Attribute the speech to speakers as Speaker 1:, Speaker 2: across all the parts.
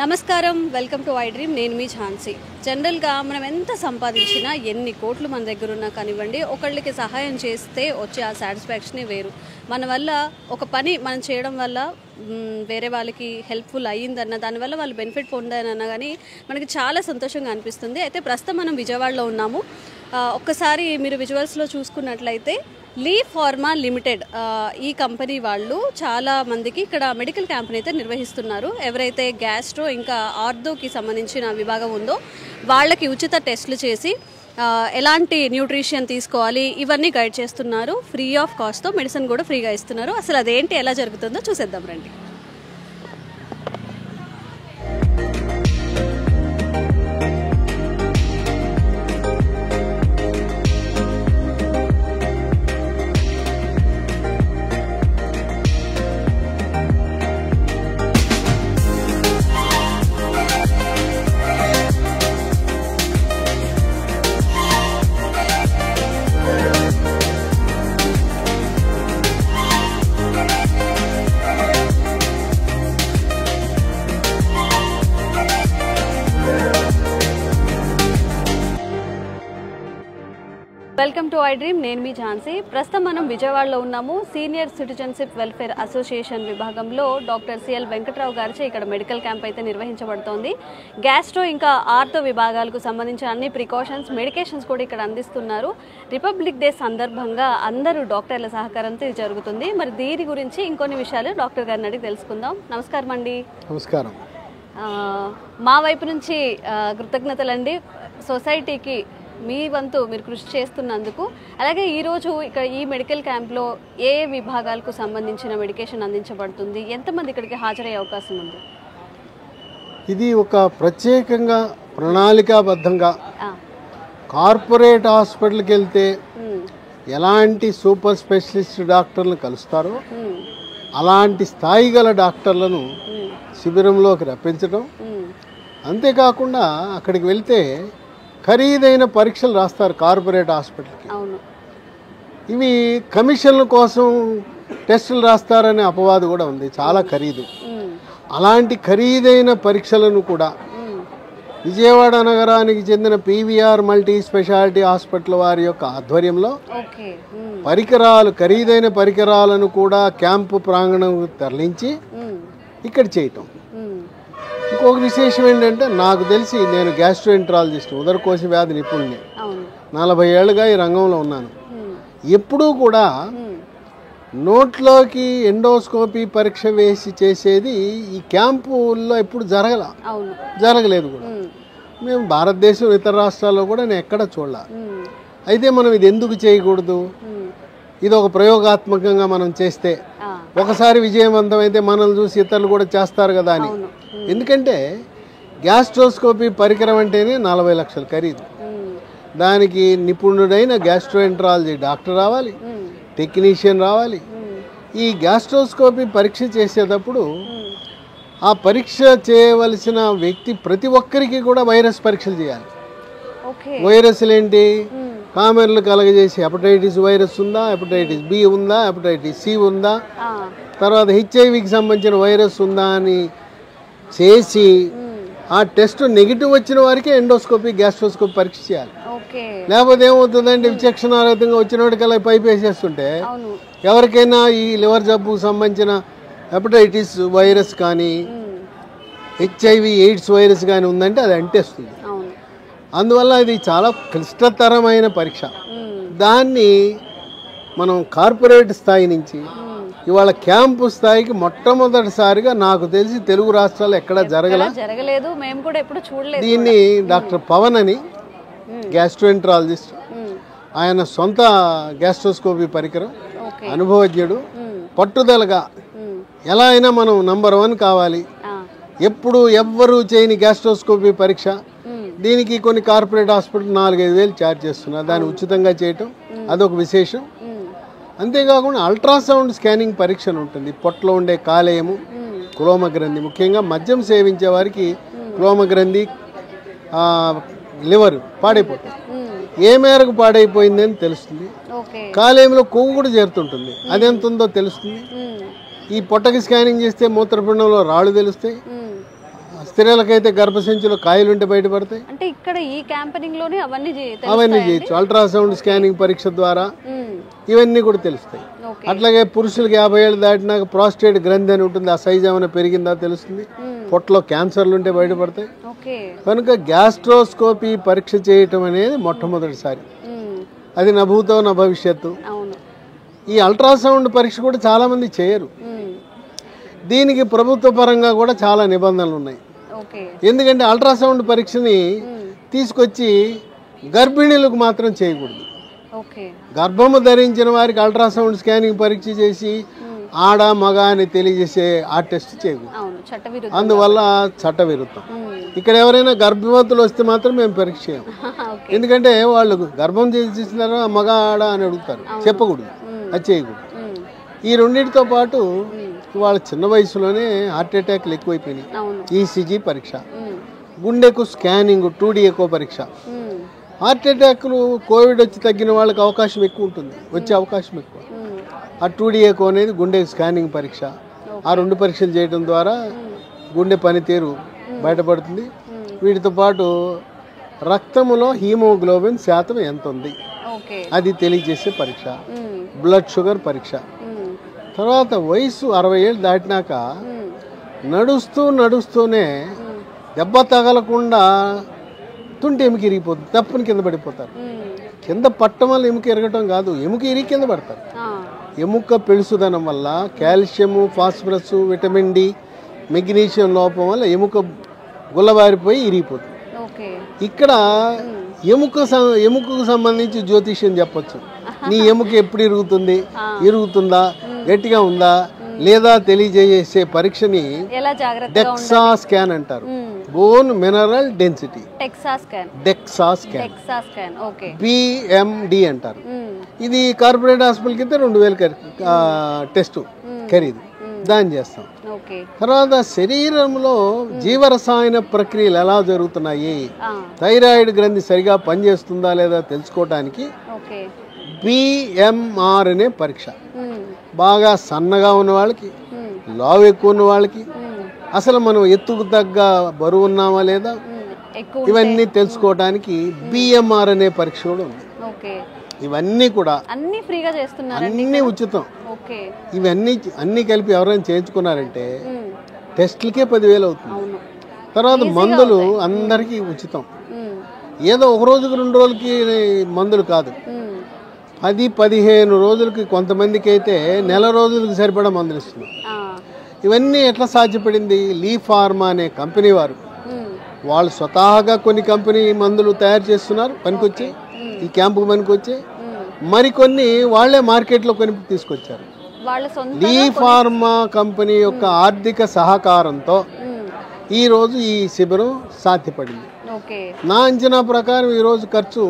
Speaker 1: నమస్కారం, welcome to I dream. నేను మీ ఝాన్సీ. జనరల్గా మనం ఎంత సంపాదించినా, ఎన్ని కోట్లు మన దగ్గర ఉన్నా కానివ్వండి, ఒకళ్ళకి సహాయం చేస్తే వచ్చే ఆ సాటిస్ఫాక్షనే వేరు. మన వల్ల ఒక పని మనం చేయడం వల్ల వేరే వాళ్ళకి హెల్ప్ఫుల్ అయ్యిందన్న, దానివల్ల వాళ్ళు బెనిఫిట్ పొందారన్నా కానీ మనకి చాలా సంతోషంగా అనిపిస్తుంది. అయితే ప్రస్తుతం మనం విజయవాడలో ఉన్నాము. ఒక్కసారి మీరు విజువల్స్లో చూసుకున్నట్లయితే లీ ఫార్మా లిమిటెడ్ ఈ కంపెనీ వాళ్ళు చాలా మందికి ఇక్కడ మెడికల్ క్యాంప్ని అయితే నిర్వహిస్తున్నారు. ఎవరైతే గ్యాస్ట్రో ఇంకా ఆర్థోకి సంబంధించిన విభాగం ఉందో వాళ్ళకి ఉచిత టెస్టులు చేసి ఎలాంటి న్యూట్రిషన్ తీసుకోవాలి ఇవన్నీ గైడ్ చేస్తున్నారు. ఫ్రీ ఆఫ్ కాస్ట్తో మెడిసిన్ కూడా ఫ్రీగా ఇస్తున్నారు. అసలు అదేంటి, ఎలా జరుగుతుందో చూసేద్దాం రండి. Welcome to I dream. నేను మీ ఝాన్సీ. ప్రస్తుతం మనం విజయవాడలో ఉన్నాము. సీనియర్ సిటిజన్షిప్ వెల్ఫేర్ అసోసియేషన్ విభాగంలో డాక్టర్ సిఎల్ వెంకట్రావు గారిచే ఇక్కడ మెడికల్ క్యాంప్ అయితే నిర్వహించబడుతోంది. గ్యాస్ట్రో ఇంకా ఆర్థో విభాగాలకు సంబంధించిన అన్ని ప్రికాషన్స్, మెడికేషన్స్ కూడా ఇక్కడ అందిస్తున్నారు. రిపబ్లిక్ డే సందర్భంగా అందరూ డాక్టర్ల సహకారంతో ఇది జరుగుతుంది. మరి దీని గురించి ఇంకొన్ని విషయాలు డాక్టర్ గారిని అడిగి తెలుసుకుందాం. నమస్కారం అండి.
Speaker 2: నమస్కారం.
Speaker 1: మా వైపు నుంచి కృతజ్ఞతలండి. సొసైటీకి మీ వంతు మీరు కృషి చేస్తున్నందుకు. అలాగే ఈరోజు ఇక్కడ ఈ మెడికల్ క్యాంప్లో ఏ విభాగాలకు సంబంధించిన మెడికేషన్ అందించబడుతుంది, ఎంతమంది ఇక్కడికి హాజరయ్యే అవకాశం ఉంది?
Speaker 2: ఇది ఒక ప్రత్యేకంగా ప్రణాళికాబద్ధంగా కార్పొరేట్ హాస్పిటల్కి వెళ్తే ఎలాంటి సూపర్ స్పెషలిస్ట్ డాక్టర్లను కలుస్తారో అలాంటి స్థాయి గల డాక్టర్లను శిబిరంలోకి రప్పించడం, అంతేకాకుండా అక్కడికి వెళ్తే ఖరీదైన పరీక్షలు రాస్తారు కార్పొరేట్ హాస్పిటల్కి. ఇవి కమిషన్ల కోసం టెస్టులు రాస్తారనే అపవాదు కూడా ఉంది. చాలా ఖరీదు. అలాంటి ఖరీదైన పరీక్షలను కూడా విజయవాడ నగరానికి చెందిన పీవీఆర్ మల్టీ స్పెషాలిటీ హాస్పిటల్ వారి యొక్క ఆధ్వర్యంలో పరికరాలు, ఖరీదైన పరికరాలను కూడా క్యాంపు ప్రాంగణం తరలించి ఇక్కడ చేయటం. ఇంకొక విశేషం ఏంటంటే, నాకు తెలిసి నేను గ్యాస్ట్రోఎంట్రాలజిస్ట్, ఉదరకోశ వ్యాధి నిపుణుని, 40 ఏళ్ళుగా ఈ రంగంలో ఉన్నాను. ఎప్పుడూ కూడా నోట్లోకి ఎండోస్కోపీ పరీక్ష వేసి చేసేది ఈ క్యాంపుల్లో ఎప్పుడు జరగలేదు కూడా. మేము భారతదేశం ఇతర రాష్ట్రాల్లో కూడా నేను ఎక్కడ చూడలే. అయితే మనం ఇది ఎందుకు చేయకూడదు? ఇది ఒక ప్రయోగాత్మకంగా మనం చేస్తే ఒకసారి విజయవంతమైతే మనల్ని చూసి ఇతరులు కూడా చేస్తారు కదా అని. ఎందుకంటే గ్యాస్ట్రోస్కోపీ పరికరం అంటేనే 40 లక్షలు ఖరీదు. దానికి నిపుణుడైన గ్యాస్ట్రోఎంట్రాలజీ డాక్టర్ రావాలి, టెక్నీషియన్ రావాలి. ఈ గ్యాస్ట్రోస్కోపీ పరీక్ష చేసేటప్పుడు ఆ పరీక్ష చేయవలసిన వ్యక్తి ప్రతి ఒక్కరికి కూడా వైరస్ పరీక్షలు చేయాలి. వైరస్లు ఏంటి? కామెర్లు కలగజేసి హెపటైటిస్ వైరస్ ఉందా, హెపటైటిస్ బి ఉందా, హెపటైటిస్ సి ఉందా, తర్వాత హెచ్ఐవికి సంబంధించిన వైరస్ ఉందా అని చేసి ఆ టెస్ట్ నెగిటివ్ వచ్చిన వారికి ఎండోస్కోపీ, గ్యాస్ట్రోస్కోపీ పరీక్ష చేయాలి. లేకపోతే ఏమవుతుందంటే విచక్షణారహితంగా వచ్చిన వాడికల్లా పైప్ వేసేస్తుంటే ఎవరికైనా ఈ లివర్ జబ్బుకు సంబంధించిన హెపటైటిస్ వైరస్ కానీ హెచ్ఐవి ఎయిడ్స్ వైరస్ కానీ ఉందంటే అది అంటేస్తుంది. అందువల్ల ఇది చాలా క్లిష్టతరమైన పరీక్ష. దాన్ని మనం కార్పొరేట్ స్థాయి నుంచి ఇవాళ క్యాంపు స్థాయికి మొట్టమొదటిసారిగా నాకు తెలిసి తెలుగు రాష్ట్రాలు ఎక్కడా జరగలేదు.
Speaker 1: మేము కూడా ఎప్పుడు చూడలేదు.
Speaker 2: దీన్ని డాక్టర్ పవన్ అని గ్యాస్ట్రోఎంట్రాలజిస్ట్, ఆయన సొంత గ్యాస్ట్రోస్కోపీ పరికరం, అనుభవజ్ఞుడు, పట్టుదలగా ఎలా అయినా మనం నంబర్ 1 కావాలి, ఎప్పుడు ఎవ్వరూ చేయని గ్యాస్ట్రోస్కోపీ పరీక్ష, దీనికి కొన్ని కార్పొరేట్ హాస్పిటల్ 4-5 వేలు ఛార్జ్ చేస్తున్నారు. దాన్ని ఉచితంగా చేయటం అదొక విశేషం. అంతేకాకుండా అల్ట్రాసౌండ్ స్కానింగ్ పరీక్ష ఉంటుంది. పొట్టలో ఉండే కాలేయము, క్లోమ గ్రంథి, ముఖ్యంగా మద్యం సేవించే వారికి క్లోమ గ్రంథి, లివర్ పాడైపోతుంది. ఏ మేరకు పాడైపోయిందని తెలుస్తుంది. కాలేయంలో కొవ్వు కూడా చేరుతుంటుంది, అది ఎంత ఉందో తెలుస్తుంది. ఈ పొట్టకి స్కానింగ్ చేస్తే మూత్రపిండంలో రాళ్ళు తెలుస్తాయి. స్త్రీలకైతే గర్భసంచిలో కాయలుంటే బయటపడతాయి.
Speaker 1: అంటే ఇక్కడ ఈ క్యాంపెనింగ్ లోనే అవన్నీ
Speaker 2: చేయొచ్చు. అల్ట్రాసౌండ్ స్కానింగ్ పరీక్ష ద్వారా ఇవన్నీ కూడా తెలుస్తాయి. అట్లాగే పురుషులకు 50 ఏళ్ళు దాటినాక ప్రాస్టేట్ గ్రంథి అని ఉంటుంది, ఆ సైజ్ ఏమైనా పెరిగిందా తెలుస్తుంది. పొట్టలో క్యాన్సర్లు ఉంటే బయటపడతాయి. కనుక గ్యాస్ట్రోస్కోపీ పరీక్ష చేయటం అనేది మొట్టమొదటిసారి, అది నా భూతో నా భవిష్యత్తు. ఈ అల్ట్రాసౌండ్ పరీక్ష కూడా చాలా మంది చేయరు. దీనికి ప్రభుత్వ పరంగా కూడా చాలా నిబంధనలు ఉన్నాయి. ఎందుకంటే అల్ట్రాసౌండ్ పరీక్షని తీసుకొచ్చి గర్భిణీలకు మాత్రం చేయకూడదు. గర్భము ధరించిన వారికి అల్ట్రాసౌండ్ స్కానింగ్ పరీక్ష చేసి ఆడ మగ అని తెలియజేసే ఆ టెస్ట్ చేయకూడదు. అందువల్ల చట్టవిరుద్ధం. ఇక్కడ ఎవరైనా గర్భవతులు వస్తే మాత్రం మేము పరీక్ష చేయం. ఎందుకంటే వాళ్ళు గర్భం చేసినారో మగ ఆడ అని అడుగుతారు, చెప్పకూడదు, అది చేయకూడదు. ఈ రెండింటితో పాటు వాళ్ళ చిన్న వయసులోనే హార్ట్ అటాక్లు ఎక్కువైపోయినాయి. ఈసీజీ పరీక్ష, గుండెకు స్కానింగ్, 2D ఎకో పరీక్ష. హార్ట్ అటాక్లు కోవిడ్ వచ్చి తగ్గిన వాళ్ళకి అవకాశం ఎక్కువ ఉంటుంది, వచ్చే అవకాశం ఎక్కువ. ఆ 2D ఎకో అనేది గుండె స్కానింగ్ పరీక్ష. ఆ 2 పరీక్షలు చేయడం ద్వారా గుండె పనితీరు బయటపడుతుంది. వీటితో పాటు రక్తంలో హీమోగ్లోబిన్ శాతం ఎంత ఉంది అది తెలియజేసే పరీక్ష, బ్లడ్ షుగర్ పరీక్ష. తర్వాత వయసు 60 ఏళ్ళు దాటినాక నడుస్తూనే దెబ్బ తగలకుండా తుంటి ఎముక ఇరిగిపోతుంది, తప్పుని కింద పడిపోతారు. కింద పట్టడం వల్ల ఎముక ఇరగటం కాదు, ఎముక ఇరిగి కింద పడతారు. ఎముక పెళుసుదనం వల్ల calcium, phosphorus, vitamin D, magnesium లోపం వల్ల ఎముక గుల్లబారిపోయి ఇరిగిపోతుంది. ఇక్కడ ఎముకకు సంబంధించి జ్యోతిష్యం చెప్పచ్చు. నీ ఎముక ఎప్పుడు ఇరుగుతుందా, గట్టిగా ఉందా లేదా తెలియజేసే పరీక్షని డెక్సా స్కాన్ అంటారు. Bone mineral density DEXA scan, PMD అంటారు. ఇది కార్పొరేట్ హాస్పిటల్ కింద 2000 టెస్ట్ ఖరీదు, దాన్ని చేస్తాం. తర్వాత శరీరంలో జీవరసాయన ప్రక్రియలు ఎలా జరుగుతున్నాయి, థైరాయిడ్ గ్రంథి సరిగా పనిచేస్తుందా లేదా తెలుసుకోవడానికి బిఎంఆర్ అనే పరీక్ష. బాగా సన్నగా ఉన్న వాళ్ళకి, లావు ఎక్కువ ఉన్న వాళ్ళకి, అసలు మనం ఎత్తుకు తగ్గ బరువు ఉన్నామా లేదా ఇవన్నీ తెలుసుకోవడానికి బిఎంఆర్ అనే పరీక్ష కూడా ఉంది. ఇవన్నీ కూడా అన్ని ఉచితం. ఇవన్నీ అన్ని కలిపి ఎవరైనా చేయించుకున్నారంటే టెస్ట్లకే 10,000 అవుతుంది. తర్వాత మందులు అందరికీ ఉచితం. ఏదో ఒక రోజుకి 2 రోజులకి మందులు కాదు, 10-15 రోజులకి, కొంతమందికి అయితే నెల రోజులకి సరిపడా మందులు ఇస్తున్నాం. ఇవన్నీ ఎట్లా సాధ్యపడింది? లీ ఫార్మా అనే కంపెనీ వారు, వాళ్ళు స్వతహాగా కొన్ని కంపెనీ మందులు తయారు చేస్తున్నారు, పనికొచ్చి ఈ క్యాంపు పనికొచ్చి, మరికొన్ని వాళ్లే మార్కెట్లో కొని తీసుకొచ్చారు. లీ ఫార్మా కంపెనీ యొక్క ఆర్థిక సహకారంతో ఈరోజు ఈ శిబిరం సాధ్యపడింది. నా అంచనా ప్రకారం ఈరోజు ఖర్చు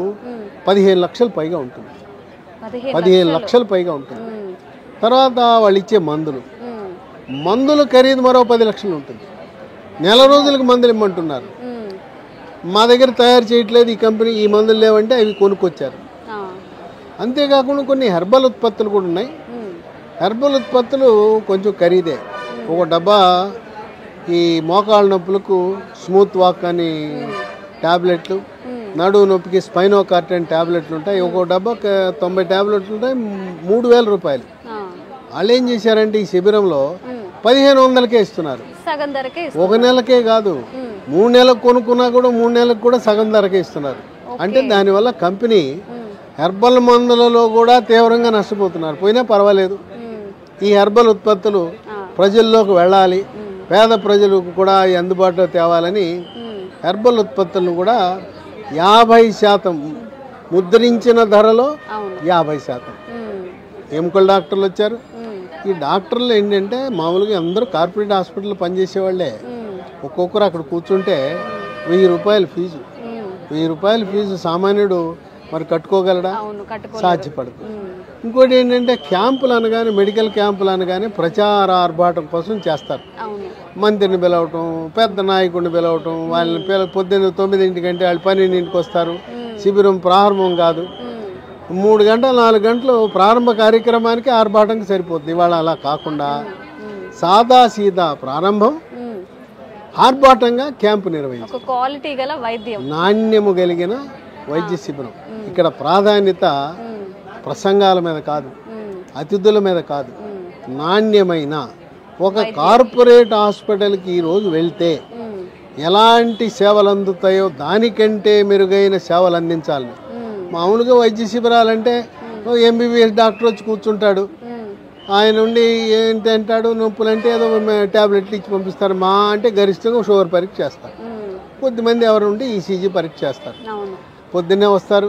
Speaker 2: 15 లక్షలు పైగా ఉంటుంది. 15 లక్షలు పైగా ఉంటుంది. తర్వాత వాళ్ళు ఇచ్చే మందులు ఖరీదు మరో 10 లక్షలు ఉంటుంది. నెల రోజులకు మందులు ఇమ్మంటున్నారు. మా దగ్గర తయారు చేయట్లేదు ఈ కంపెనీ, ఈ మందులు లేవంటే అవి కొనుక్కొచ్చారు. అంతేకాకుండా కొన్ని హెర్బల్ ఉత్పత్తులు కూడా ఉన్నాయి. హెర్బల్ ఉత్పత్తులు కొంచెం ఖరీదే. ఒక డబ్బా ఈ మోకాళ్ళ నొప్పులకు స్మూత్ వాక్ అని ట్యాబ్లెట్లు, నడువు నొప్పికి స్పైనోకార్ట్ అని ట్యాబ్లెట్లు ఉంటాయి. ఒక డబ్బా 90 ట్యాబ్లెట్లు ఉంటాయి, 3,000 రూపాయలు. వాళ్ళు ఏం చేశారంటే ఈ శిబిరంలో 1,500కే ఇస్తున్నారు. ఒక నెలకే కాదు, 3 నెలలకు కొనుక్కున్నా కూడా 3 నెలలకు కూడా సగం ధరకే ఇస్తున్నారు. అంటే దానివల్ల కంపెనీ హెర్బల్ మందులలో కూడా తీవ్రంగా నష్టపోతున్నారు. పోయినా పర్వాలేదు, ఈ హెర్బల్ ఉత్పత్తులు ప్రజల్లోకి వెళ్ళాలి, పేద ప్రజలకు కూడా అందుబాటులో తేవాలని హెర్బల్ ఉత్పత్తులను కూడా 50% ముద్రించిన ధరలో 50%. ఎముకల డాక్టర్లు వచ్చారు. ఈ డాక్టర్లు ఏంటంటే మామూలుగా అందరూ కార్పొరేట్ హాస్పిటల్లో పనిచేసేవాళ్ళే. ఒక్కొక్కరు అక్కడ కూర్చుంటే 1000 రూపాయల ఫీజు. 1000 రూపాయల ఫీజు సామాన్యుడు మరి కట్టుకోగలడా? సాధ్యపడదు. ఇంకోటి ఏంటంటే క్యాంపులు అనగానే, మెడికల్ క్యాంపులు అనగానే ప్రచార ఆర్భాటం కోసం చేస్తారు. మంత్రిని పిలవటం, పెద్ద నాయకుడిని పిలవటం, వాళ్ళని పొద్దున్న 9 గంటకి వాళ్ళు 12కి వస్తారు. శిబిరం ప్రారంభం కాదు, 3 గంటలు 4 గంటలు ప్రారంభ కార్యక్రమానికి ఆర్భాటంకి సరిపోతుంది. ఇవాళ అలా కాకుండా సాదా సీదా ప్రారంభం, ఆర్భాటంగా క్యాంపు నిర్వహించాం.
Speaker 1: క్వాలిటీ గల వైద్యం,
Speaker 2: నాణ్యము కలిగిన వైద్య శిబిరం. ఇక్కడ ప్రాధాన్యత ప్రసంగాల మీద కాదు, అతిథుల మీద కాదు, నాణ్యమైన ఒక కార్పొరేట్ హాస్పిటల్కి ఈరోజు వెళ్తే ఎలాంటి సేవలు అందుతాయో దానికంటే మెరుగైన సేవలు అందించాలి. మామూలుగా వైద్య శిబిరాలంటే ఎంబీబీఎస్ డాక్టర్ వచ్చి కూర్చుంటాడు, ఆయన నుండి ఏంటి అంటాడు, నొప్పులంటే ఏదో ట్యాబ్లెట్లు ఇచ్చి పంపిస్తారు. మా అంటే గరిష్టంగా షుగర్ పరీక్ష చేస్తారు, కొద్దిమంది ఎవరు ఉండి ఈసీజీ పరీక్ష చేస్తారు. పొద్దున్నే వస్తారు,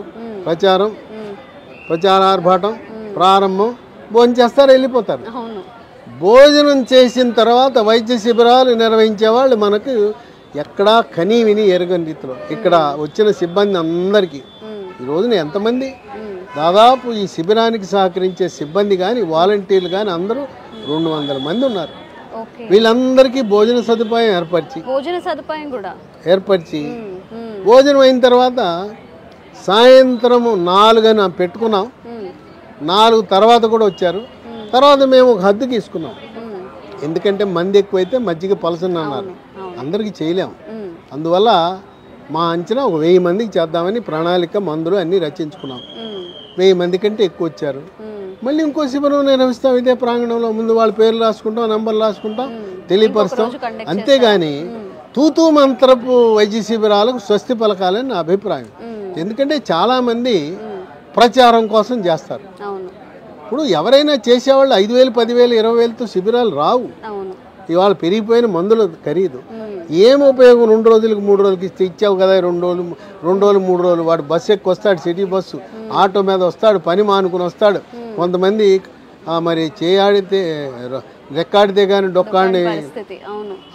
Speaker 2: ప్రచారార్భాటం ప్రారంభం, భోజనం చేస్తారు, వెళ్ళిపోతారు. భోజనం చేసిన తర్వాత వైద్య శిబిరాలు నిర్వహించే వాళ్ళు మనకు ఎక్కడా కనీ విని ఎరగని రీతిలో ఇక్కడ వచ్చిన సిబ్బంది అందరికీ ఈ రోజున ఎంతమంది, దాదాపు ఈ శిబిరానికి సహకరించే సిబ్బంది కానీ వాలంటీర్లు కానీ అందరూ 200 మంది ఉన్నారు. వీళ్ళందరికీ భోజన సదుపాయం ఏర్పరిచి భోజనం అయిన తర్వాత సాయంత్రం 4 పెట్టుకున్నాం. 4 తర్వాత కూడా వచ్చారు. తర్వాత మేము ఒక హద్దు తీసుకున్నాం, ఎందుకంటే మంది ఎక్కువైతే మజ్జిగ పలసన అన్నారు, అందరికీ చేయలేము. అందువల్ల మా అంచనా ఒక 1000 మందికి చేద్దామని ప్రణాళిక మందులు అన్నీ రచించుకున్నాం. 1000 మంది కంటే ఎక్కువ వచ్చారు. మళ్ళీ ఇంకో శిబిరం నిర్వహిస్తాం ఇదే ప్రాంగణంలో. ముందు వాళ్ళ పేర్లు రాసుకుంటాం, నంబర్లు రాసుకుంటాం, తెలియపరుస్తాం. అంతేగాని తూతూ మంత్రపు వైద్య శిబిరాలకు స్వస్తి పలకాలని నా అభిప్రాయం. ఎందుకంటే చాలామంది ప్రచారం కోసం చేస్తారు. ఇప్పుడు ఎవరైనా చేసేవాళ్ళు 5,000, 10,000, 20,000తో శిబిరాలు రావు. ఇవాళ పెరిగిపోయిన మందుల ఖరీదు ఏం ఉపయోగం? 2 రోజులకి 3 రోజులకి ఇచ్చావు కదా, 2 రోజులు 3 రోజులు వాడు బస్సు ఎక్కి వస్తాడు, సిటీ బస్సు ఆటో మీద వస్తాడు, పని మానుకుని వస్తాడు. కొంతమంది మరి చేయాడితే రెక్కాడితే కానీ డొక్కాడిని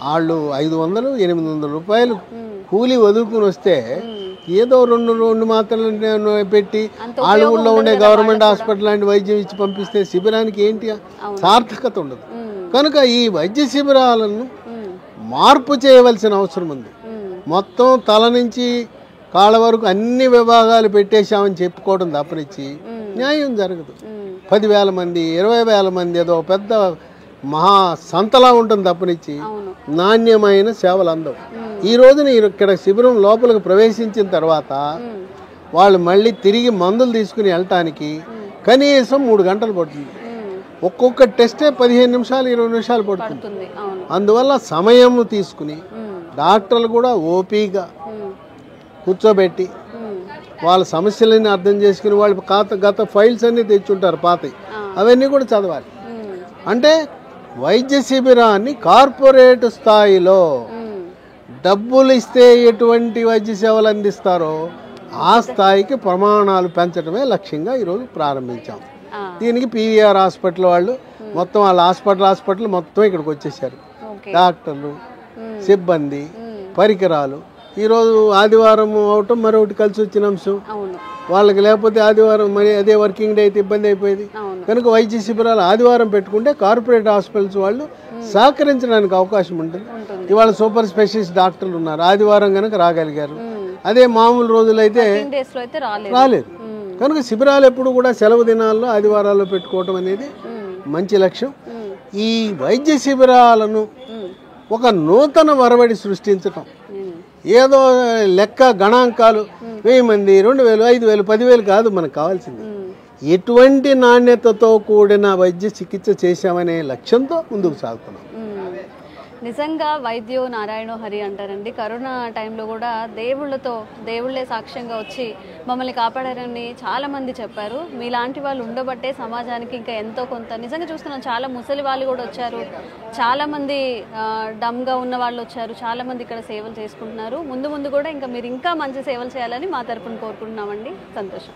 Speaker 2: వాళ్ళు 500, 800 రూపాయలు కూలి వదులుకుని వస్తే ఏదో 2 మాత్రలు పెట్టి వాళ్ళ ఊళ్ళో ఉండే గవర్నమెంట్ హాస్పిటల్ లాంటి వైద్యం ఇచ్చి పంపిస్తే శిబిరానికి ఏంటి సార్థకత ఉండదు. కనుక ఈ వైద్య శిబిరాలను మార్పు చేయవలసిన అవసరం ఉంది. మొత్తం తల నుంచి కాళ్ళ వరకు అన్ని విభాగాలు పెట్టేశామని చెప్పుకోవడం తప్పనిచ్చి న్యాయం జరగదు. 10,000 మంది 20,000 మంది ఏదో పెద్ద మహా సంతలా ఉంటుంది తప్పనిచ్చి నాణ్యమైన సేవలు అందవు. ఈ రోజున ఇక్కడ శిబిరం లోపలికి ప్రవేశించిన తర్వాత వాళ్ళు మళ్ళీ తిరిగి మందులు తీసుకుని వెళ్ళటానికి కనీసం 3 గంటలు పడుతుంది. ఒక్కొక్క టెస్టే 15 నిమిషాలు 20 నిమిషాలు పడుతుంది. అందువల్ల సమయం తీసుకుని డాక్టర్లు కూడా ఓపీగా కూర్చోబెట్టి వాళ్ళ సమస్యలన్నీ అర్థం చేసుకుని వాళ్ళు గత ఫైల్స్ అన్నీ తెచ్చుంటారు పాతవి, అవన్నీ కూడా చదవాలి. అంటే వైద్య శిబిరాన్ని కార్పొరేట్ స్థాయిలో డబ్బులు ఇస్తే ఎటువంటి వైద్య సేవలు అందిస్తారో ఆ స్థాయికి ప్రమాణాలు పెంచడమే లక్ష్యంగా ఈరోజు ప్రారంభించాం. దీనికి పీవీఆర్ హాస్పిటల్ వాళ్ళు మొత్తం వాళ్ళ హాస్పిటల్ మొత్తం ఇక్కడికి వచ్చేసారు. డాక్టర్లు, సిబ్బంది, పరికరాలు. ఈరోజు ఆదివారం అవటం మరొకటి కలిసి వచ్చిన అంశం. వాళ్ళకి లేకపోతే ఆదివారం మరి అదే వర్కింగ్ డే అయితే ఇబ్బంది అయిపోయేది. కనుక వైద్య శిబిరాలు ఆదివారం పెట్టుకుంటే కార్పొరేట్ హాస్పిటల్స్ వాళ్ళు సహకరించడానికి అవకాశం ఉంటుంది. ఇవాళ సూపర్ స్పెషలిస్ట్ డాక్టర్లు ఉన్నారు, ఆదివారం కనుక రాగలిగారు. అదే మామూలు రోజులైతే రాలేదు. కనుక శిబిరాలు ఎప్పుడు కూడా సెలవు దినాల్లో ఆదివారాల్లో పెట్టుకోవటం అనేది మంచి లక్ష్యం. ఈ వైద్య శిబిరాలను ఒక నూతన వరవడి సృష్టించటం, ఏదో లెక్క గణాంకాలు 1000 మంది 2,000, 5,000, 10,000 కాదు మనకు కావాల్సింది. ఎటువంటి నాణ్యతతో కూడిన వైద్య చికిత్స చేశామనే లక్ష్యంతో ముందుకు సాగుతున్నాం.
Speaker 1: నిజంగా వైద్యో నారాయణో హరి అంటారండి. కరోనా టైంలో కూడా దేవుళ్ళే సాక్ష్యంగా వచ్చి మమ్మల్ని కాపాడారని చాలామంది చెప్పారు. మీలాంటి వాళ్ళు ఉండబట్టే సమాజానికి ఇంకా ఎంతో కొంత నిజంగా చూస్తున్నాం. చాలా ముసలి వాళ్ళు కూడా వచ్చారు, చాలామంది డమ్గా ఉన్న వాళ్ళు వచ్చారు, చాలామంది ఇక్కడ సేవలు చేసుకుంటున్నారు. ముందు కూడా ఇంకా మీరు ఇంకా మంచి సేవలు చేయాలని మా తరపున కోరుకుంటున్నామండి. సంతోషం.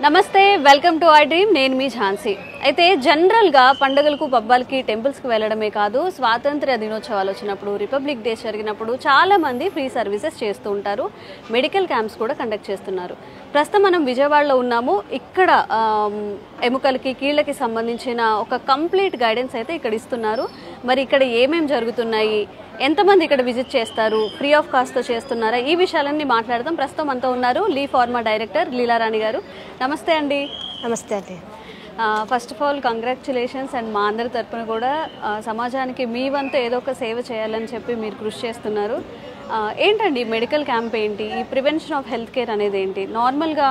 Speaker 1: నమస్తే, వెల్కమ్ టు ఐ డ్రీమ్. నేను మీ ఝాన్సీ. అయితే జనరల్గా పండుగలకు పబ్బాలకి టెంపుల్స్కి వెళ్ళడమే కాదు, స్వాతంత్ర దినోత్సవాలు వచ్చినప్పుడు, రిపబ్లిక్ డే జరిగినప్పుడు చాలామంది ఫ్రీ సర్వీసెస్ చేస్తూ ఉంటారు. మెడికల్ క్యాంప్స్ కూడా కండక్ట్ చేస్తున్నారు. ప్రస్తుతం మనం విజయవాడలో ఉన్నాము. ఇక్కడ ఎముకలకి కీళ్ళకి సంబంధించిన ఒక కంప్లీట్ గైడెన్స్ అయితే ఇక్కడ ఇస్తున్నారు. మరి ఇక్కడ ఏమేమి జరుగుతున్నాయి, ఎంతమంది ఇక్కడ విజిట్ చేస్తారు, ఫ్రీ ఆఫ్ కాస్ట్తో చేస్తున్నారా, ఈ విషయాలన్నీ మాట్లాడదాం. ప్రస్తుతం అంతా ఉన్నారు లీ ఫార్మా డైరెక్టర్ లీలారాణి గారు. నమస్తే అండి.
Speaker 3: నమస్తే అండి.
Speaker 1: First of all congratulations. And మా అందరి తరపున కూడా సమాజానికి మీ వంతు ఏదో ఒక సేవ చేయాలని చెప్పి మీరు కృషి చేస్తున్నారు. ఏంటండి మెడికల్ క్యాంప్ ఏంటి, ఈ ప్రివెన్షన్ ఆఫ్ హెల్త్ కేర్ అనేది ఏంటి? నార్మల్గా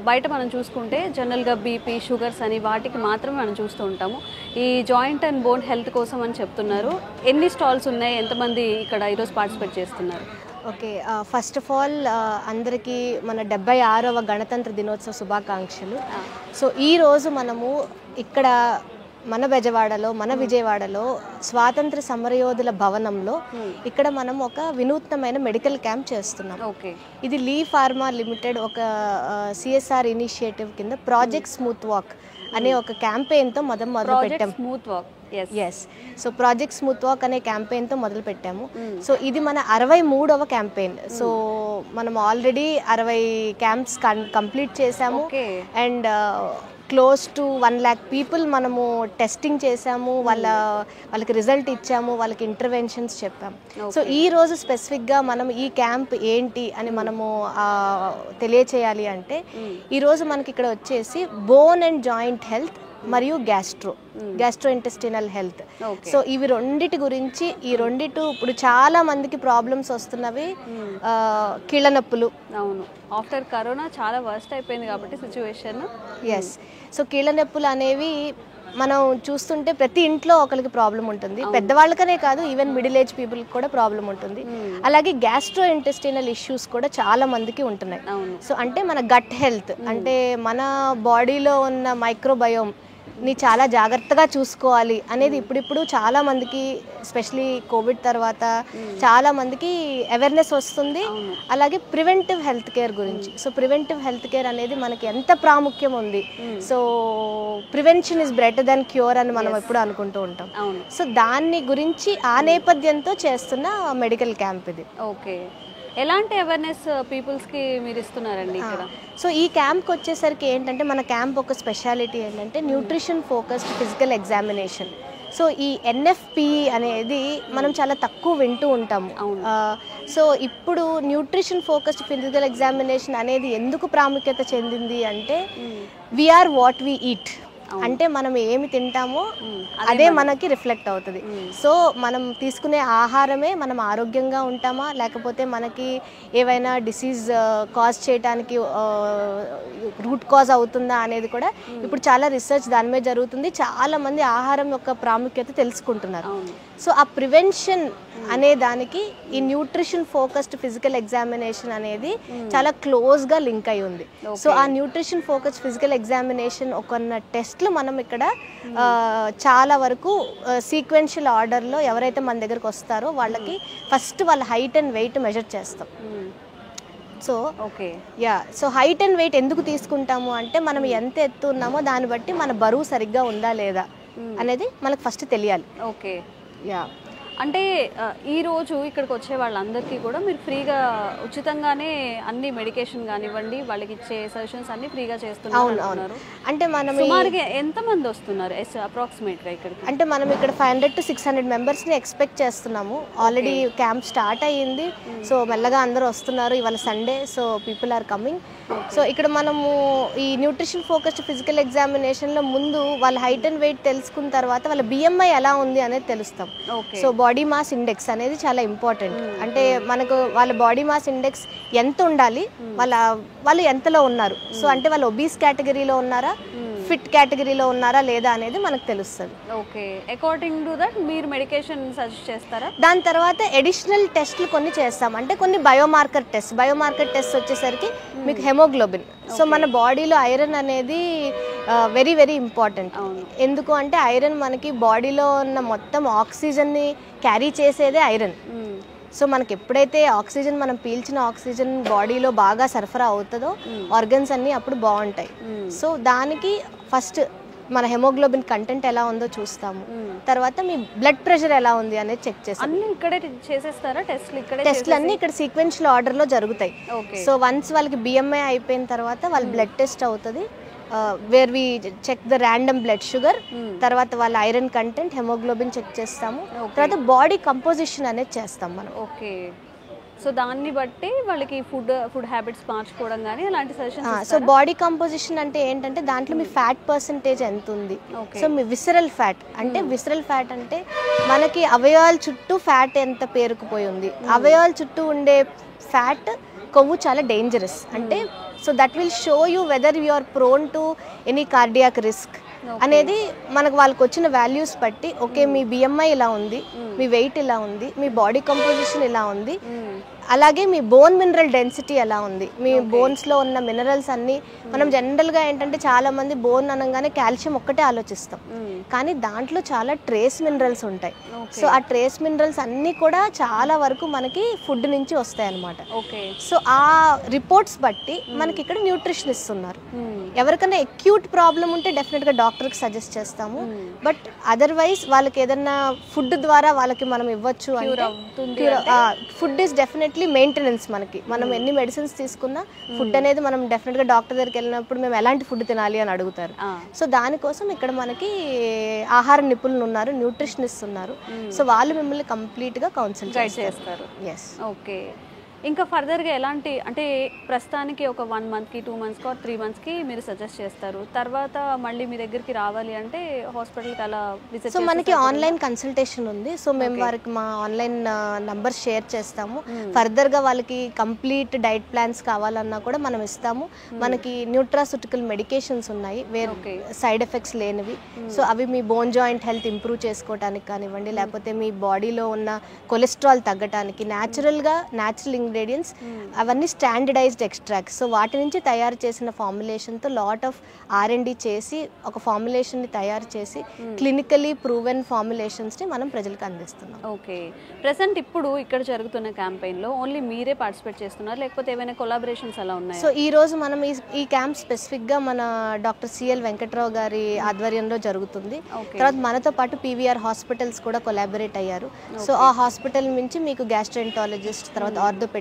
Speaker 1: బయట మనం చూసుకుంటే జనరల్గా బీపీ, షుగర్స్ అని వాటికి మాత్రమే మనం చూస్తూ ఉంటాము. ఈ జాయింట్ అండ్ బోన్ హెల్త్ కోసం అని చెప్తున్నారు. ఎన్ని స్టాల్స్ ఉన్నాయి, ఎంతమంది ఇక్కడ ఈరోజు పార్టిసిపేట్ చేస్తున్నారు?
Speaker 3: ఓకే, ఫస్ట్ ఆఫ్ ఆల్ అందరికీ మన 76వ గణతంత్ర దినోత్సవ శుభాకాంక్షలు. సో ఈరోజు మనము ఇక్కడ మన బెజవాడలో, మన విజయవాడలో స్వాతంత్ర సమరయోధుల భవనంలో ఇక్కడ మనం ఒక వినూత్నమైన మెడికల్ క్యాంప్ చేస్తున్నాం.
Speaker 1: ఓకే,
Speaker 3: ఇది లీ ఫార్మా లిమిటెడ్ ఒక సిఎస్ఆర్ ఇనిషియేటివ్ కింద ప్రాజెక్ట్ స్మూత్ వాక్ అనే ఒక క్యాంపెయిన్తో మొదలు పెట్టాం. Yes, so project smooth walk అనే క్యాంపెయిన్తో మొదలు పెట్టాము. సో ఇది మన 63వ క్యాంపెయిన్. సో మనం ఆల్రెడీ 60 క్యాంప్స్ కంప్లీట్ చేసాము. And close to 1 lakh people మనము టెస్టింగ్ చేసాము, వాళ్ళకి రిజల్ట్ ఇచ్చాము, వాళ్ళకి ఇంటర్వెన్షన్స్ చెప్పాము. సో ఈ రోజు స్పెసిఫిక్గా మనం ఈ క్యాంప్ ఏంటి అని మనము తెలియచేయాలి అంటే, ఈరోజు మనకి ఇక్కడ వచ్చేసి బోన్ అండ్ జాయింట్ హెల్త్ మరియు గ్యాస్ట్రో ఇంటెస్టినల్ హెల్త్. సో ఇవి రెండిటి గురించి, ఈ రెండిటి ఇప్పుడు చాలా మందికి ప్రాబ్లమ్స్ వస్తున్నవి. కీళ్ళ నొప్పులు,
Speaker 1: అవును, ఆఫ్టర్ కరోనా చాలా వర్స్ట్ అయిపోయింది కాబట్టి సిచ్యువేషన్.
Speaker 3: ఎస్, సో కీళ్ళ నొప్పులు అనేవి మనం చూస్తుంటే ప్రతి ఇంట్లో ఒకరికి ప్రాబ్లం ఉంటుంది. పెద్దవాళ్ళకనే కాదు, ఈవెన్ మిడిల్ ఏజ్ పీపుల్కి కూడా ప్రాబ్లం ఉంటుంది. అలాగే గ్యాస్ట్రో ఇంటెస్టినల్ ఇష్యూస్ కూడా చాలా మందికి ఉంటున్నాయి. సో అంటే మన గట్ హెల్త్, అంటే మన బాడీలో ఉన్న మైక్రోబయోమ్ ని చాలా జాగ్రత్తగా చూసుకోవాలి అనేది ఇప్పుడిప్పుడు చాలా మందికి, ఎస్పెషలీ కోవిడ్ తర్వాత చాలా మందికి అవేర్నెస్ వస్తుంది. అలాగే ప్రివెంటివ్ హెల్త్ కేర్ గురించి. సో ప్రివెంటివ్ హెల్త్ కేర్ అనేది మనకి ఎంత ప్రాముఖ్యం ఉంది. So prevention is better than cure అని మనం ఎప్పుడు అనుకుంటూ ఉంటాం. సో దాన్ని గురించి ఆ నేపథ్యంతో చేస్తున్న మెడికల్ క్యాంప్ ఇది.
Speaker 1: ఓకే, ఎలాంటి అవేర్నెస్ పీపుల్స్కి మీరు ఇస్తున్నారండి ఇక్కడ?
Speaker 3: సో ఈ క్యాంప్కి వచ్చేసరికి ఏంటంటే, మన క్యాంప్ ఒక స్పెషాలిటీ ఏంటంటే nutrition focused physical examination. So ఈ ఎన్ఎఫ్పిఈ అనేది మనం చాలా తక్కువ వింటూ ఉంటాము. సో ఇప్పుడు న్యూట్రిషన్ ఫోకస్డ్ ఫిజికల్ ఎగ్జామినేషన్ అనేది ఎందుకు ప్రాముఖ్యత చెందింది అంటే, వీఆర్ వాట్ వీ ఈట్. అంటే మనం ఏమి తింటామో అదే మనకి రిఫ్లెక్ట్ అవుతుంది. సో మనం తీసుకునే ఆహారమే మనం ఆరోగ్యంగా ఉంటామా, లేకపోతే మనకి ఏవైనా డిసీజ్ కాజ్ చేయడానికి రూట్ కాజ్ అవుతుందా అనేది కూడా ఇప్పుడు చాలా రీసెర్చ్ దాని మీద జరుగుతుంది. చాలా మంది ఆహారం యొక్క ప్రాముఖ్యత తెలుసుకుంటున్నారు. సో ఆ ప్రివెన్షన్ అనే దానికి ఈ న్యూట్రిషన్ ఫోకస్డ్ ఫిజికల్ ఎగ్జామినేషన్ అనేది చాలా క్లోజ్గా లింక్ అయి ఉంది. సో ఆ న్యూట్రిషన్ ఫోకస్డ్ ఫిజికల్ ఎగ్జామినేషన్ ఒక టెస్ట్లు మనం ఇక్కడ చాలా వరకు సీక్వెన్షియల్ ఆర్డర్లో ఎవరైతే మన దగ్గరకు వస్తారో వాళ్ళకి ఫస్ట్ వాళ్ళ హైట్ అండ్ వెయిట్ మెజర్ చేస్తాం. So so height and weight ఎందుకు తీసుకుంటాము అంటే, మనం ఎంత ఎత్తు ఉన్నామో దాన్ని బట్టి మన బరువు సరిగ్గా ఉందా లేదా అనేది మనకు ఫస్ట్ తెలియాలి.
Speaker 1: ఓకే, అంటే ఈరోజు ఇక్కడికి వచ్చే వాళ్ళందరికీ కూడా మీరు ఫ్రీగా ఉచితంగానే అన్ని మెడికేషన్ కానివ్వండి, వాళ్ళకి ఇచ్చే సజెషన్స్ అన్ని ఫ్రీగా చేస్తున్నారు.
Speaker 3: అంటే మనం
Speaker 1: సుమారుగా ఎంతమంది వస్తున్నారు అప్రాక్సిమేట్గా ఇక్కడికి?
Speaker 3: అంటే మనం ఇక్కడ 500 to 600 మెంబర్స్ని ఎక్స్పెక్ట్ చేస్తున్నాము. ఆల్రెడీ క్యాంప్ స్టార్ట్ అయ్యింది. సో మెల్లగా అందరూ వస్తున్నారు. ఇవాళ Sunday, so people are coming. So ఇక్కడ మనము ఈ న్యూట్రిషన్ ఫోకస్డ్ ఫిజికల్ ఎగ్జామినేషన్లో ముందు వాళ్ళ హైట్ అండ్ వెయిట్ తెలుసుకున్న తర్వాత వాళ్ళ బిఎంఐ ఎలా ఉంది అనేది తెలుస్తాం. సో బాడీ మాస్ ఇండెక్స్ అనేది చాలా ఇంపార్టెంట్. అంటే మనకు వాళ్ళ బాడీ మాస్ ఇండెక్స్ ఎంత ఉండాలి, వాళ్ళు ఎంతలో ఉన్నారు, సో అంటే వాళ్ళు ఒబీస్ కేటగిరీలో ఉన్నారా, ఫిట్ కేటగిరీలో ఉన్నారా లేదా అనేది మనకు తెలుస్తుంది.
Speaker 1: ఓకే, అకార్డింగ్ టు దట్ మీరు మెడికేషన్ సజెస్ట్ చేస్తారా?
Speaker 3: దాని తర్వాత అడిషనల్ టెస్ట్లు కొన్ని చేస్తాం. అంటే కొన్ని బయోమార్కర్ టెస్ట్ వచ్చేసరికి మీకు హెమోగ్లోబిన్. సో మన బాడీలో ఐరన్ అనేది వెరీ వెరీ ఇంపార్టెంట్. ఎందుకు అంటే ఐరన్ మనకి బాడీలో ఉన్న మొత్తం ఆక్సిజన్ని క్యారీ చేసేదే ఐరన్. సో మనకి ఎప్పుడైతే ఆక్సిజన్ మనం పీల్చిన ఆక్సిజన్ బాడీలో బాగా సరఫరా అవుతుందో ఆర్గన్స్ అన్నీ అప్పుడు బాగుంటాయి. సో దానికి ఫస్ట్ మన హెమోగ్లోబిన్ కంటెంట్ ఎలా ఉందో చూస్తాము, తర్వాత మీ బ్లడ్ ప్రెషర్ ఎలా ఉంది అనేది చెక్ చేస్తాం.
Speaker 1: అన్ని ఇక్కడే చేసేస్తారా టెస్ట్లు? ఇక్కడే
Speaker 3: టెస్ట్లు అన్ని ఇక్కడ సీక్వెన్షియల్ ఆర్డర్లో జరుగుతాయి. సో వన్స్ వాళ్ళకి బిఎంఐ అయిపోయిన తర్వాత వాళ్ళ బ్లడ్ టెస్ట్ అవుతుంది, where we check the random blood sugar, తర్వాత వాళ్ళ ఐరన్ కంటెంట్, హెమోగ్లోబిన్ చెక్ చేస్తాము, తర్వాత బాడీ కంపోజిషన్ అనేది చేస్తాం మనం.
Speaker 1: ఓకే. సో దాన్ని బట్టి వాళ్ళకి ఫుడ్ హ్యాబిట్స్ మార్చుకోవడం కానీ అలాంటి సజెషన్స్.
Speaker 3: సో బాడీ కంపోజిషన్ అంటే ఏంటంటే దాంట్లో మీ ఫ్యాట్ పర్సంటేజ్ ఎంత ఉంది, సో మీ విసరల్ ఫ్యాట్ అంటే విసరల్ ఫ్యాట్ అంటే మనకి అవయవాల చుట్టూ ఫ్యాట్ ఎంత పేరుకుపోయి ఉంది. అవయవాల చుట్టూ ఉండే ఫ్యాట్ కొవ్వు చాలా డేంజరస్ అంటే, so that will show you whether you are prone to any cardiac risk అనేది మనకు వాళ్ళకి వచ్చిన వాల్యూస్ బట్టి. ఓకే, మీ బిఎంఐ ఇలా ఉంది, మీ వెయిట్ ఇలా ఉంది, మీ బాడీ కంపోజిషన్ ఇలా ఉంది, అలాగే మీ బోన్ మినరల్ డెన్సిటీ ఎలా ఉంది, మీ బోన్స్లో ఉన్న మినరల్స్ అన్నీ. మనం జనరల్గా ఏంటంటే చాలామంది బోన్ అనగానే కాల్షియం ఒక్కటే ఆలోచిస్తాం, కానీ దాంట్లో చాలా ట్రేస్ మినరల్స్ ఉంటాయి. సో ఆ ట్రేస్ మినరల్స్ అన్నీ కూడా చాలా వరకు మనకి ఫుడ్ నుంచి వస్తాయి అన్నమాట. సో ఆ రిపోర్ట్స్ బట్టి మనకి ఇక్కడ న్యూట్రిషన్ ఇస్తున్నారు. ఎవరికైనా అక్యూట్ ప్రాబ్లం ఉంటే డెఫినెట్గా డాక్టర్కి సజెస్ట్ చేస్తాము, బట్ అదర్వైజ్ వాళ్ళకి ఏదన్నా ఫుడ్ ద్వారా వాళ్ళకి మనం ఇవ్వచ్చు అంటే ఫుడ్ ఈస్ డెఫినెట్లీ మెయింటెనెన్స్. మనం ఎన్ని మెడిసిన్స్ తీసుకున్నా ఫుడ్ అనేది మనం డెఫినెట్గా డాక్టర్ దగ్గరికి వెళ్ళినప్పుడు మేము ఎలాంటి ఫుడ్ తినాలి అని అడుగుతారు. సో దానికోసం ఇక్కడ మనకి ఆహార నిపుణులు ఉన్నారు, న్యూట్రిషనిస్ట్ ఉన్నారు. సో వాళ్ళు మిమ్మల్ని కంప్లీట్గా కౌన్సిల్ చేస్తారు. ఎస్.
Speaker 1: ఓకే. ఇంకా ఫర్దర్గా ఎలాంటి అంటే ప్రస్తుతానికి ఒక 1 మంత్కి 2 మంత్స్కి 3 మంత్స్కి మీరు సజెస్ట్ చేస్తారు, తర్వాత మళ్ళీ మీ దగ్గరికి రావాలి అంటే హాస్పిటల్కి అలా విజిట్.
Speaker 3: సో మనకి ఆన్లైన్ కన్సల్టేషన్ ఉంది. సో మేము వారికి మా ఆన్లైన్ నంబర్ షేర్ చేస్తాము. ఫర్దర్గా వాళ్ళకి కంప్లీట్ డైట్ ప్లాన్స్ కావాలన్నా కూడా మనం ఇస్తాము. మనకి న్యూట్రాసూటికల్ మెడికేషన్స్ ఉన్నాయి వేర్ సైడ్ ఎఫెక్ట్స్ లేనివి. సో అవి మీ బోన్ జాయింట్ హెల్త్ ఇంప్రూవ్ చేసుకోవడానికి కానివ్వండి, లేకపోతే మీ బాడీలో ఉన్న కొలెస్ట్రాల్ తగ్గడానికి న్యాచురల్ ఇంగ్రీడియంట్స్ అవన్నీ స్టాండర్డైజ్డ్ ఎక్స్ట్రాక్ట్స్. సో వాటి నుంచి తయారు చేసిన ఫార్ములేషన్తో లాట్ ఆఫ్ R&D చేసి ఒక ఫార్ములేషన్ని తయారు చేసి క్లినికలీ ప్రూవెన్ ఫార్ములేషన్స్ని మనం ప్రజలకు అందిస్తున్నాం.
Speaker 1: ఓకే. ప్రెసెంట్ ఇప్పుడు ఇక్కడ జరుగుతున్న క్యాంపెయిన్లో ఓన్లీ మీరే పార్టిసిపేట్ చేస్తున్నారు లేకపోతే ఏమైనా కొలాబరేషన్స్ అలా ఉన్నాయి?
Speaker 3: సో ఈరోజు మనం ఈ క్యాంప్ స్పెసిఫిక్గా మన డాక్టర్ సిఎల్ వెంకట్రావు గారి ఆధ్వర్యంలో జరుగుతుంది. తర్వాత మనతో పాటు PVR హాస్పిటల్స్ కూడా కొలాబరేట్ అయ్యారు. సో ఆ హాస్పిటల్ నుంచి మీకు గ్యాస్ట్రోఎంటాలజిస్ట్, తర్వాత ఆర్థోపెడిషన్,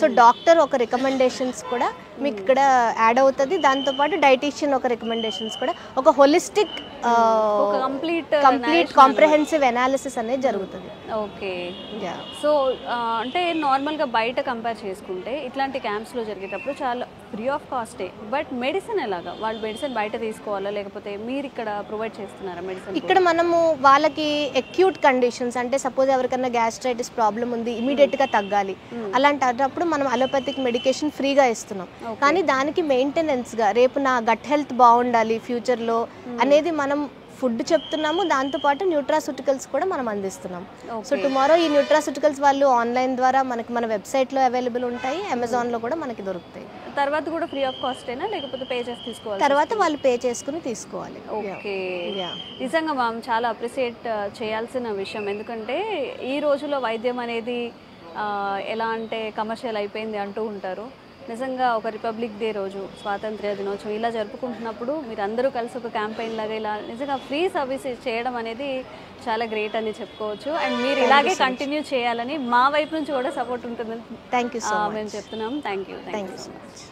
Speaker 3: సో డాక్టర్ ఒక రికమెండేషన్స్ కూడా మీకు ఇక్కడ యాడ్ అవుతుంది. దాంతోపాటు డైటీషియన్ ఒక రికమెండేషన్స్ కూడా, ఒక హోలిస్టిక్ కంప్లీట్ కాంప్రహెన్సివ్ అనాలిసిస్ అనేది జరుగుతుంది.
Speaker 1: ఓకే. సో అంటే నార్మల్గా బయట కంపేర్ చేసుకుంటే ఇట్లాంటి క్యాంప్స్లో జరిగేటప్పుడు చాలా ఫ్రీ ఆఫ్ కాస్టే, బట్ మెడిసిన్ ఎలాగా? వాళ్ళు మెడిసిన్ బయట తీసుకోవాలా లేకపోతే మీరు ఇక్కడ ప్రొవైడ్ చేస్తున్నారా మెడిసిన్?
Speaker 3: ఇక్కడ మనము వాళ్ళకి అక్యూట్ కండిషన్స్ అంటే సపోజ్ ఎవరికైనా గ్యాస్ట్రైటిస్ ప్రాబ్లం ఉంది, ఇమీడియట్గా తగ్గాలి, అలాంటప్పుడు మనం అలోపతిక్ మెడికేషన్ ఫ్రీగా ఇస్తున్నాం. కానీ దానికి మెయింటెనెన్స్గా రేపు నా గట్ హెల్త్ బాగుండాలి ఫ్యూచర్లో అనేది మనం ఫుడ్ చెప్తున్నాము. దాంతోపాటు న్యూట్రాసూటికల్స్ కూడా మనం అందిస్తున్నాం. సో టుమారో ఈ న్యూట్రాసూటికల్స్ వాళ్ళు ఆన్లైన్ ద్వారా మనకి మన వెబ్సైట్లో అవైలబుల్ ఉంటాయి, అమెజాన్లో కూడా మనకి దొరుకుతాయి.
Speaker 1: తర్వాత కూడా ఫ్రీ ఆఫ్ కాస్ట్ అయినా లేకపోతే పే చేసి తీసుకోవాలి?
Speaker 3: తర్వాత వాళ్ళు పే చేసుకుని తీసుకోవాలి.
Speaker 1: ఓకే. నిజంగా మ్యామ్ చాలా అప్రిషియేట్ చేయాల్సిన విషయం, ఎందుకంటే ఈ రోజులో వైద్యం అనేది ఎలా అంటే కమర్షియల్ అయిపోయింది అంటూ ఉంటారు. నిజంగా ఒక రిపబ్లిక్ డే రోజు, స్వాతంత్ర్య దినోత్సవం ఇలా జరుపుకుంటున్నప్పుడు మీరు అందరూ కలిసి ఒక క్యాంపెయిన్ లాగా ఇలా నిజంగా ఫ్రీ సర్వీస్ చేయడం అనేది చాలా గ్రేట్ అని చెప్పుకోవచ్చు. అండ్ మీరు ఇలాగే కంటిన్యూ చేయాలని మా వైపు నుంచి కూడా సపోర్ట్ ఉంటుందని
Speaker 3: థ్యాంక్ యూ సో మచ్
Speaker 1: మేము చెప్తున్నాం. Thank you so much.